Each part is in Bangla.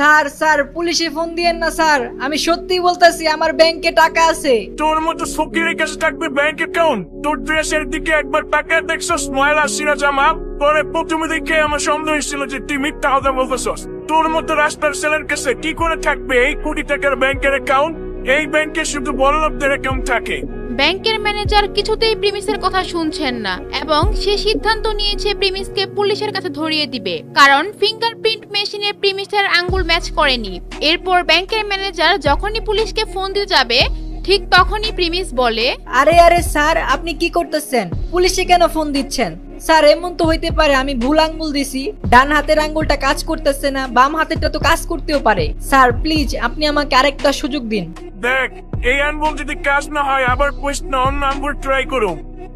স্যার স্যার পুলিশে ফোন দিয়েন না স্যার, আমি সত্যি বলতেছি আমার ব্যাংকে টাকা আছে। তোর মতো ফকিরের কাছে থাকবে ব্যাংক অ্যাকাউন্ট? তোর ড্রেসের দিকে একবার তাকায় দেখছস ময়লা সিরা জামা? পরে প্রথমে দেখে আমার সন্দেহ হয়েছিল যে তুই মিথ্যা কথা বলতেছস। তোর মতো রাস্তার ছেলের কাছে কি করে থাকবে এই কোটি টাকার ব্যাংকের অ্যাকাউন্ট? এই ব্যাংকে শুধু বড়লোকদের অ্যাকাউন্ট থাকে। ব্যাংকের ম্যানেজার কিছুতেই প্রিমিসের কথা শুনছেন না এবং সে সিদ্ধান্ত নিয়েছে প্রিমিসকে পুলিশের কাছে ধরিয়ে দিবে, কারণ ফিঙ্গারপ্রিন্ট মেশিনে প্রিমিসের আঙ্গুল ম্যাচ করেনি। এরপর ব্যাংকের ম্যানেজার যখনই পুলিশকে ফোন দিতে যাবে ঠিক তখনই প্রিমিস বলে, আরে আরে স্যার আপনি কি করতেছেন? পুলিশে কেন ফোন দিচ্ছেন? স্যার এমন তো হইতে পারে আমি ভুল আঙ্গুল দিছি, ডান হাতের আঙ্গুলটা কাজ করতেছে না, বাম হাতেরটা তো কাজ করতেও পারে। স্যার প্লিজ আপনি আমাকে আরেকটা সুযোগ দিন। দেখ, এই আঙ্গুল যদি কাজ না হয় আবার কোয়েশ্চন অন্য আঙ্গুল ট্রাই করো।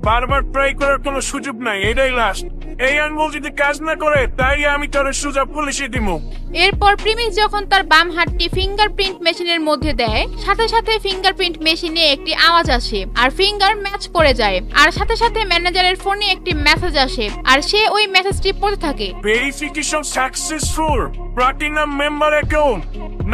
বারবার ট্রাই করার কোনো সুযোগ নাই, এটাই লাস্ট। এই আঙ্গুল যদি কাজ না করে তাই আমি তোর সোজা পুলিশে দিব। এরপর প্রিমিস যখন তার বাম হাতটি ফিঙ্গারপ্রিন্ট মেশিনের মধ্যে দেয় সাথে সাথে ফিঙ্গারপ্রিন্ট মেশিনে একটি আওয়াজ আসে আর ফিঙ্গার ম্যাচ করে যায়, আর সাথে সাথে ম্যানেজারের ফোনে একটি মেসেজ আসে আর সে ওই মেসেজটি পড়তে থাকে। Verification successful, platinum member account,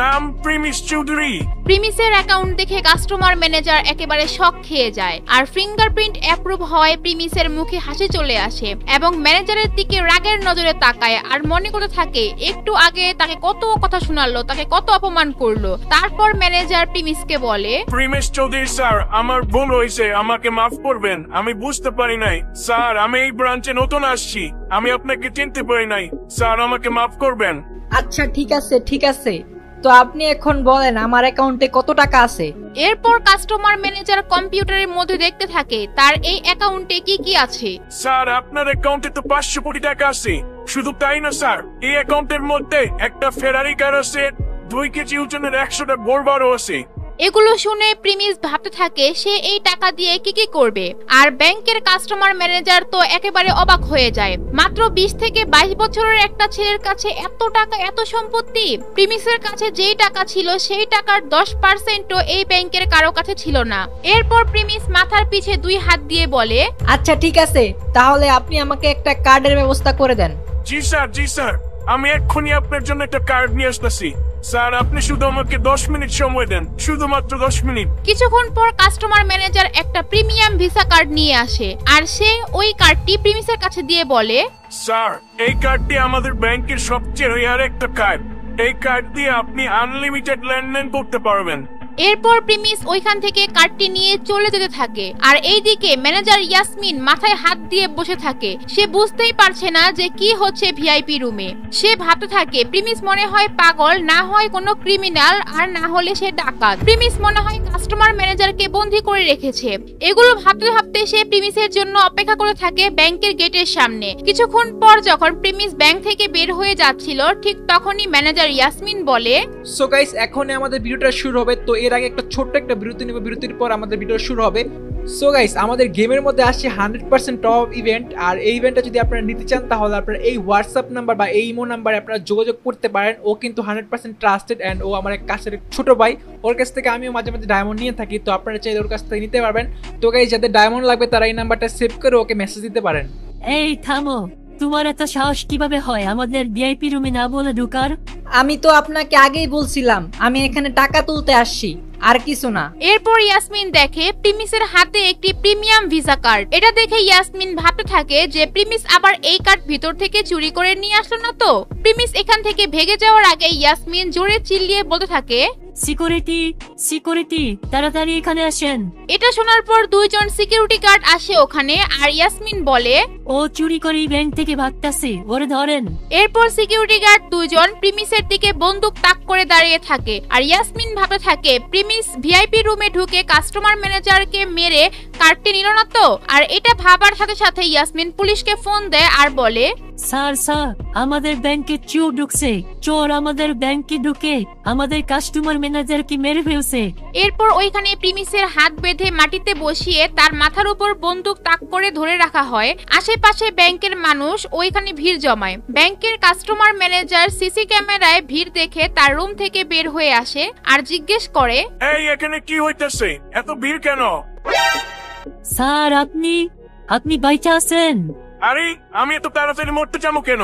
নাম প্রিমিস চৌধুরী। প্রিমিসের অ্যাকাউন্ট দেখে কাস্টমার ম্যানেজার একেবারে শক খেয়ে যায় আর ফিঙ্গারপ্রিন্ট অ্যাপ্রুভ হওয়ায় প্রিমিসের মুখে হাসি চলে আসে এবং ম্যানেজারের দিকে রাগের নজরে তাকায় আর মনে করতে থাকে একটু আগে তাকে কত কথা শোনালো, তাকে কত অপমান করলো। তারপর ম্যানেজার প্রিমিসকে বলে, প্রিমিস চৌধুরী স্যার, আমার ভুল হয়েছে, আমাকে মাফ করবেন, আমি বুঝতে পারি নাই। স্যার আমি এই ব্রাঞ্চে নতুন আসছি, আমি আপনাকে চিনতে পারি নাই, স্যার আমাকে মাফ করবেন। আচ্ছা ঠিক আছে ঠিক আছে, তো আপনি এখন বলেন আমার অ্যাকাউন্টে কত টাকা আছে? এরপর কাস্টমার ম্যানেজার কম্পিউটারের মধ্যে দেখতে থাকে তার এই অ্যাকাউন্টে কি কি আছে। স্যার আপনার অ্যাকাউন্টে তো 500 কোটি টাকা আছে। শুধু তাই না স্যার, এই অ্যাকাউন্টের মধ্যে একটা ফেরারি কার আছে, 2 কেজি ওজনের 100টা গোলবারও আছে। এগুলো শুনে প্রিমিস ভাবতে থাকে সে এই টাকা দিয়ে কি কি করবে, আর ব্যাংকের কাস্টমার ম্যানেজার তো একেবারে অবাক হয়ে যায়। মাত্র 20 থেকে 22 বছরের একটা ছেলের কাছে এত টাকা, এত সম্পত্তি। প্রিমিসের কাছে যেই টাকা ছিল সেই টাকার 10%ও এই ব্যাংকের কারো কাছে ছিল না। এরপর প্রিমিস মাথার পিছে 2 হাত দিয়ে বলে, আচ্ছা ঠিক আছে, তাহলে আপনি আমাকে একটা কার্ডের ব্যবস্থা করে দেন। জি স্যার, জি স্যার, আমি এক্ষুনি আপনার জন্য একটা কার্ড নিয়ে আসতেছি। স্যার আপনি শুধু আমাকে 10 মিনিট সময় দেন, শুধুমাত্র 10 মিনিট। কিছুক্ষণ পর কাস্টমার ম্যানেজার একটা প্রিমিয়াম ভিসা কার্ড নিয়ে আসে আর সে ওই কার্ডটি প্রিমিসের কাছে দিয়ে বলে, স্যার এই কার্ডটি আমাদের ব্যাংকের সবচেয়ে রেয়ার একটা কার্ড। এই কার্ড দিয়ে আপনি আনলিমিটেড লেনদেন করতে পারবেন। এরপর প্রিমিস ওইখান থেকে কার্ডটি নিয়ে চলে যেতে থাকে আর এইদিকে ম্যানেজার ইয়াসমিন মাথায় হাত দিয়ে বসে থাকে। সে বুঝতেই পারছে না যে কি হচ্ছে ভিআইপি রুমে। সে ভাবতে থাকে প্রিমিস মনে হয় পাগল, না হয় কোনো ক্রিমিনাল, আর না হলে সে ডাকাত। প্রিমিস মনে হয় কাস্টমার ম্যানেজারকে বন্দী করে রেখেছে। এগুলো ভাবতে ভাবতে সে প্রিমিসের জন্য অপেক্ষা করে থাকে ব্যাংকের গেটের সামনে। কিছুক্ষণ পর যখন প্রিমিস ব্যাংক থেকে বের হয়ে যাচ্ছিল ঠিক তখনই ম্যানেজার ইয়াসমিন বলে, সো গাইস এখন আমাদের ভিডিওটা শুরু হবে। তো এর আগে একটা ছোট্ট একটা বিরতি নেব, বিরতির পর আমাদের ভিডিও শুরু হবে। সো গাইস আমাদের গেমের মধ্যে আসছে 100% টপ ইভেন্ট, আর এই ইভেন্টটা যদি আপনারা নিতে চান তাহলে আপনারা এই হোয়াটসঅ্যাপ নাম্বার বা এই ইমো নাম্বারে আপনারা যোগাযোগ করতে পারেন। ও কিন্তু 100% ট্রাস্টেড অ্যান্ড ও আমার এক কাছের ছোট ভাই, ওর কাছ থেকে আমিও মাঝে মাঝে ডায়মন্ড নিয়ে থাকি। তো আপনারা চাইলে ওর কাছ থেকে নিতে পারবেন। তো গাইস যাদের ডায়মন্ড লাগবে তারা এই নাম্বারটা সেভ করে ওকে মেসেজ দিতে পারেন। এই থামো, তোমার এত সাহস কিভাবে হয় আমাদের ভিআইপি রুমে না বলে ঢুকার? আমি তো আপনাকে আগেই বলছিলাম আমি এখানে টাকা তুলতে আসছি, আর কিছু না। এরপর ইয়াসমিন দেখে প্রিমিসের হাতে একটি প্রিমিয়াম ভিসা কার্ড। এটা দেখে ইয়াসমিন ভাবতে থাকে যে প্রিমিস আবার এই কার্ড ভিতর থেকে চুরি করে নিয়ে আসলো না তো। প্রিমিস এখান থেকে ভেগে যাওয়ার আগে ইয়াসমিন জোরে চিল্লিয়ে বলতে থাকে, সিকিউরিটি সিকিউরিটি তাড়াতাড়ি এখানে আসেন। এটা শোনার পর 2 জন সিকিউরিটি গার্ড আসে ওখানে আর ইয়াসমিন বলে, ও চুরি করে ব্যাংক থেকে ভাগতাছে, ওরে ধরেন। এরপর সিকিউরিটি গার্ড 2 জন প্রিমিসের দিকে বন্দুক তাক করে দাঁড়িয়ে থাকে আর ইয়াসমিন ভাবতে থাকে প্রিমিস ভিআইপি রুমে ঢুকে কাস্টমার ম্যানেজারকে মেরে কার্ডটি নিল না তো। আর এটা ভাবার সাথে সাথে ইয়াসমিন পুলিশকে ফোন দেয় আর বলে, স্যার স্যার আমাদের ব্যাংকে চোর ঢুকছে, চোর আমাদের ব্যাংকে ঢুকে আমাদের কাস্টমার ম্যানেজারকে মেরে ফেলছে। এরপর ওইখানে প্রিমিসের হাত বেঁধে মাটিতে বসিয়ে তার মাথার উপর বন্দুক তাক করে ধরে রাখা হয়। আশেপাশে ব্যাংকের মানুষ ওইখানে ভিড় জমায়। ব্যাংকের কাস্টমার ম্যানেজার সিসি ক্যামেরায় ভিড় দেখে তার রুম থেকে বের হয়ে আসে আর জিজ্ঞেস করে, এই এখানে কি হইতাছে, এত ভিড় কেন? স্যার আপনি বাইচা আছেন? আরে আমি এত তাড়াতাড়ি মরতে যাবো কেন?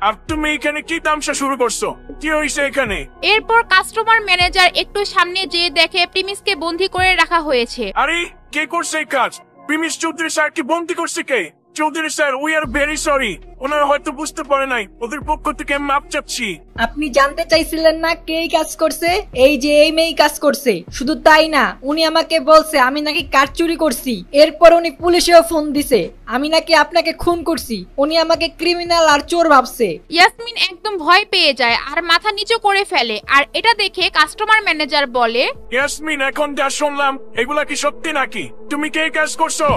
আর তুমি এখানে কি তামসা শুরু করছো? কি হয়েছে এখানে? এরপর কাস্টমার ম্যানেজার একটু সামনে যেয়ে দেখে প্রিমিসকে বন্দী করে রাখা হয়েছে। আরে কে করছে এই কাজ? প্রিমিস চৌধুরী স্যার কি বন্দি করছে কে? Chowdhury sir, we are very sorry. ওনারা হয়তো বুঝতে পারে নাই, ওদের পক্ষ থেকে আমি মাপ চাচ্ছি। আপনি জানতে চাইছিলেন না কে এই কাজ করছে? এই যে এই মেয়ে কাজ করছে। শুধু তাই না, উনি আমাকে বলছে আমি নাকি কার চুরি করছি। এরপর উনি পুলিশেও ফোন দিছে আমি নাকি আপনাকে খুন করছি। উনি আমাকে ক্রিমিনাল আর চোর ভাবছে। ইয়াসমিন একদম ভয় পেয়ে যায় আর মাথা নিচু করে ফেলে। আর এটা দেখে কাস্টমার ম্যানেজার বলে, ইয়াসমিন, এখন যা শুনলাম এগুলা কি সত্যি নাকি? তুমি কে কাজ করছো?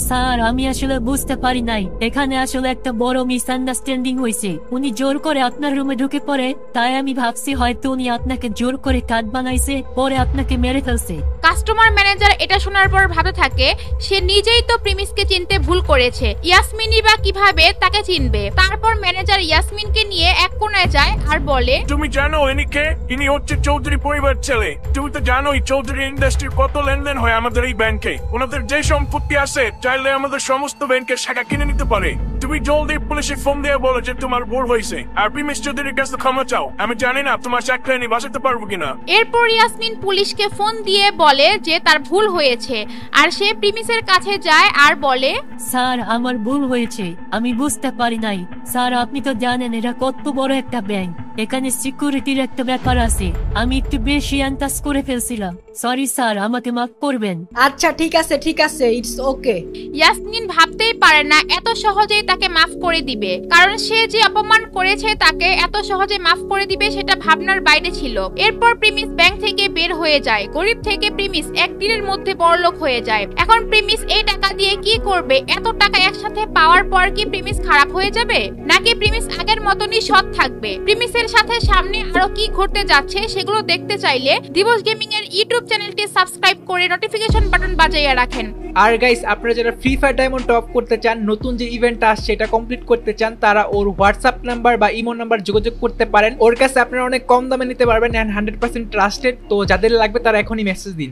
স্যার আমি আসলে বুঝতে পারি নাই, এখানে আসলে একটা বড় মিসআন্ডারস্ট্যান্ডিং হয়েছে। উনি জোর করে আপনার রুমে ঢুকে পড়ে, তাই আমি ভাবছি হয়তো উনি আপনাকে জোর করে কাট বানাইছে, পরে আপনাকে মেরে ফেলছে। কাস্টমার ম্যানেজার এটা শোনার পর ভাবতে থাকে সে নিজেই তো প্রিমিসকে চিনতে ভুল করেছে, ইয়াসমিনই বা কিভাবে তাকে চিনবে। তারপর ম্যানেজার ইয়াসমিনকে নিয়ে এক কোণায় যায় আর বলে, তুমি জানো ইনি কে? ইনি হচ্ছে চৌধুরী পরিবার ছেলে। তুমি তো জানোই চৌধুরী ইন্ডাস্ট্রির কত লেনদেন হয় আমাদের এই ব্যাংকে। ওনাদের যে সম্পত্তি আছে চাইলে আমাদের সমস্ত ব্যাংকের শাখা কিনে নিতে পারে। তুমি জলদি পুলিশে ফোন দিয়ে বলো যে তোমার ভুল হয়েছে আর প্রিমিস চৌধুরীর কাছে ক্ষমা চাও। আমি জানি না তোমার চাকরি বাঁচাতে পারবো কিনা। এরপর ইয়াসমিন পুলিশকে ফোন দিয়ে বলে যে তার ভুল হয়েছে আর সে প্রিমিসের কাছে যায় আর বলে, স্যার আমার ভুল হয়েছে, আমি বুঝতে পারি নাই। স্যার আপনি তো জানেন এটা কত বড় একটা ব্যাংক, এখানে সিকিউরিটির একটা ব্যাপার আছে। আমি একটু বেশি আন্দাজ করে ফেলছিলাম। সরি স্যার, আমাকে মাফ করবেন। আচ্ছা ঠিক আছে, ইটস ওকে। ইয়াসমিন ভাবতেই পারে না এত সহজেই তাকে মাফ করে দিবে, কারণ সে যে অপমান করেছে তাকে এত সহজে মাফ করে দিবে সেটা ভাবনার বাইরে ছিল। এরপর প্রিমিস ব্যাংক থেকে বের হয়ে যায়। গরিব থেকে প্রিমিস একদিনের মধ্যে বড়লোক হয়ে যায়। এখন প্রিমিস এই টাকা দিয়ে কি করবে? এত টাকা একসাথে পাওয়ার পর কি প্রিমিস খারাপ হয়ে যাবে, নাকি প্রিমিস আগের মতনই সৎ থাকবে? প্রিমিসের সাথে সামনে আরো কি ঘটতে যাচ্ছে সেগুলো দেখতে চাইলে দিবস গেমিং এর ইউটিউব চ্যানেলটি সাবস্ক্রাইব করে নোটিফিকেশন বাটন বাজাইয়া রাখেন। আর গাইস, আপনারা যারা ফ্রি ফায়ার ডায়মন্ড টপ করতে চান, নতুন যে ইভেন্টটা আসছে এটা কমপ্লিট করতে চান, তারা ওর হোয়াটসঅ্যাপ নাম্বার বা ইমো নাম্বার যোগাযোগ করতে পারেন। ওর কাছে আপনারা অনেক কম দামে নিতে পারবেন এন্ড 100% ট্রাস্টেড। তো যাদের লাগবে তারা এখনই মেসেজ দিন।